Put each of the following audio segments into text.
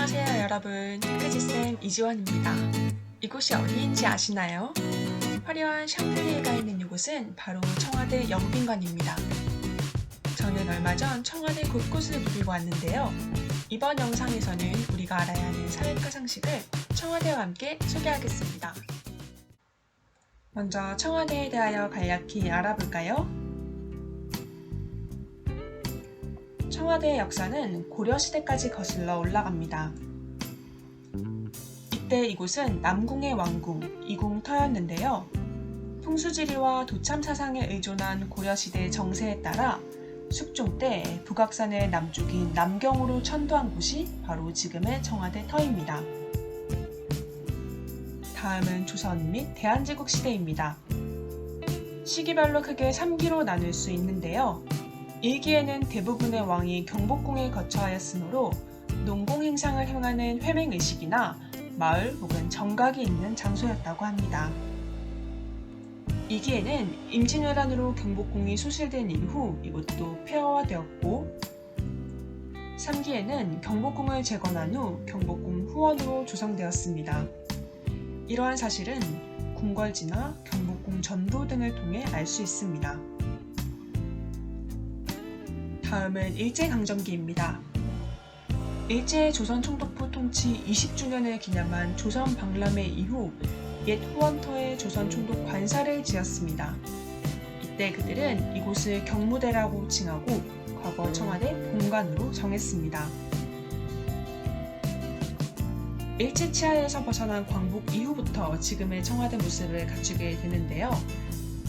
안녕하세요 여러분, 테크지쌤 이지원입니다. 이곳이 어디인지 아시나요? 화려한 샹들리에가 있는 이곳은 바로 청와대 영빈관입니다. 저는 얼마 전 청와대 곳곳을 누비고 왔는데요. 이번 영상에서는 우리가 알아야 하는 사회과 상식을 청와대와 함께 소개하겠습니다. 먼저 청와대에 대하여 간략히 알아볼까요? 청와대의 역사는 고려시대까지 거슬러 올라갑니다. 이때 이곳은 남궁의 왕궁, 이궁터였는데요. 풍수지리와 도참사상에 의존한 고려시대 정세에 따라 숙종 때 북악산의 남쪽인 남경으로 천도한 곳이 바로 지금의 청와대 터입니다. 다음은 조선 및 대한제국 시대입니다. 시기별로 크게 3기로 나눌 수 있는데요. 1기에는 대부분의 왕이 경복궁에 거처하였으므로 농공 행상을 행하는 회맹의식이나 마을 혹은 정각이 있는 장소였다고 합니다. 2기에는 임진왜란으로 경복궁이 소실된 이후 이곳도 폐허화되었고 3기에는 경복궁을 재건한 후 경복궁 후원으로 조성되었습니다. 이러한 사실은 궁궐지나 경복궁 전도 등을 통해 알 수 있습니다. 다음은 일제강점기입니다. 일제의 조선 총독부 통치 20주년을 기념한 조선 박람회 이후 옛 후원터에 조선 총독 관사를 지었습니다. 이때 그들은 이곳을 경무대라고 칭하고 과거 청와대 본관으로 정했습니다. 일제 치하에서 벗어난 광복 이후부터 지금의 청와대 모습을 갖추게 되는데요.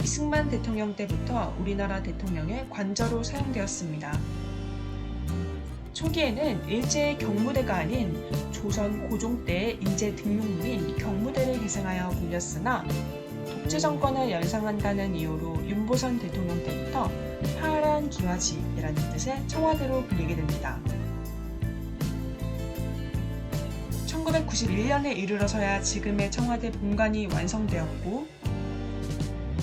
이승만 대통령 때부터 우리나라 대통령의 관저로 사용되었습니다. 초기에는 일제의 경무대가 아닌 조선 고종 때의 인재 등용물인 경무대를 계승하여 불렸으나 독재 정권을 연상한다는 이유로 윤보선 대통령 때부터 파란 기와집이라는 뜻의 청와대로 불리게 됩니다. 1991년에 이르러서야 지금의 청와대 본관이 완성되었고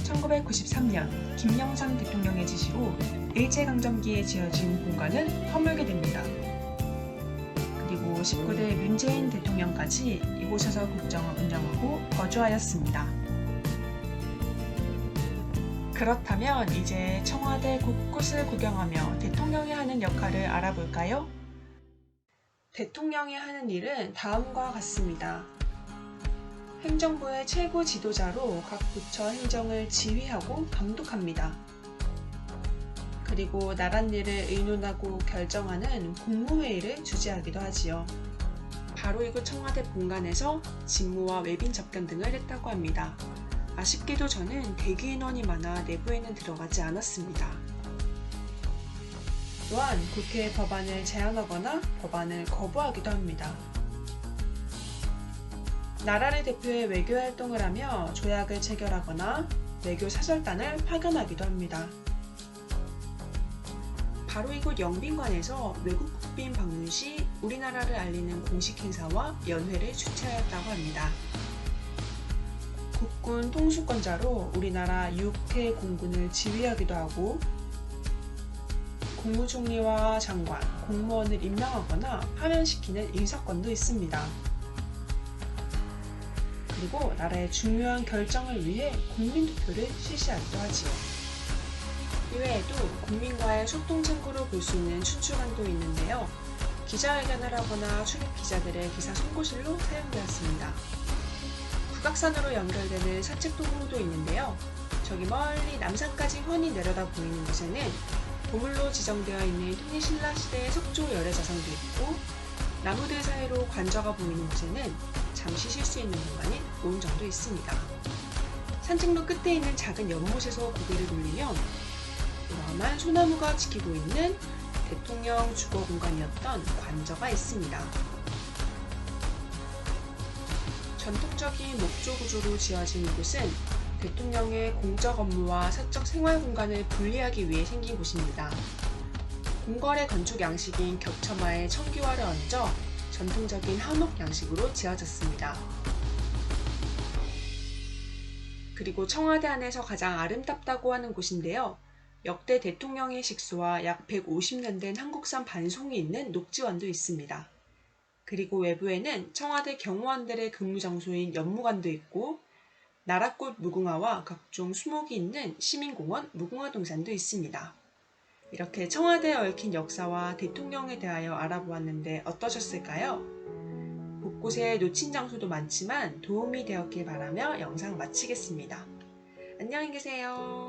1993년 김영삼 대통령의 지시로 일제강점기에 지어진 본관은 허물게 됩니다. 그리고 19대 문재인 대통령까지 이곳에서 국정을 운영하고 거주하였습니다. 그렇다면 이제 청와대 곳곳을 구경하며 대통령이 하는 역할을 알아볼까요? 대통령이 하는 일은 다음과 같습니다. 행정부의 최고 지도자로 각 부처 행정을 지휘하고 감독합니다. 그리고 나랏일을 의논하고 결정하는 국무회의를 주재하기도 하지요. 바로 이곳 청와대 본관에서 직무와 외빈 접견 등을 했다고 합니다. 아쉽게도 저는 대기 인원이 많아 내부에는 들어가지 않았습니다. 또한 국회의 법안을 제안하거나 법안을 거부하기도 합니다. 나라를 대표해 외교활동을 하며 조약을 체결하거나 외교 사절단을 파견하기도 합니다. 바로 이곳 영빈관에서 외국 국빈 방문 시 우리나라를 알리는 공식 행사와 연회를 주최하였다고 합니다. 국군 통수권자로 우리나라 6회 공군을 지휘하기도 하고 국무총리와 장관, 공무원을 임명하거나 파면시키는 인사권도 있습니다. 그리고 나라의 중요한 결정을 위해 국민투표를 실시하기도 하지요. 이외에도 국민과의 소통 창구로 볼 수 있는 춘추관도 있는데요. 기자회견을 하거나 출입 기자들의 기사 송고실로 사용되었습니다. 북악산으로 연결되는 사책도로도 있는데요. 저기 멀리 남산까지 훤히 내려다 보이는 곳에는 보물로 지정되어 있는 통일신라시대의 석조 열애자상도 있고 나무들 사이로 관저가 보이는 곳에는 잠시 쉴 수 있는 공간인 노은정도 있습니다. 산책로 끝에 있는 작은 연못에서 고개를 돌리면 우람한 소나무가 지키고 있는 대통령 주거 공간이었던 관저가 있습니다. 전통적인 목조 구조로 지어진 이곳은 대통령의 공적 업무와 사적 생활 공간을 분리하기 위해 생긴 곳입니다. 궁궐의 건축 양식인 격처마에 청기화를 얹어 전통적인 한옥 양식으로 지어졌습니다. 그리고 청와대 안에서 가장 아름답다고 하는 곳인데요. 역대 대통령의 식수와 약 150년 된 한국산 반송이 있는 녹지원도 있습니다. 그리고 외부에는 청와대 경호원들의 근무 장소인 연무관도 있고 나랏꽃 무궁화와 각종 수목이 있는 시민공원 무궁화동산도 있습니다. 이렇게 청와대에 얽힌 역사와 대통령에 대하여 알아보았는데 어떠셨을까요? 곳곳에 놓친 장소도 많지만 도움이 되었길 바라며 영상 마치겠습니다. 안녕히 계세요.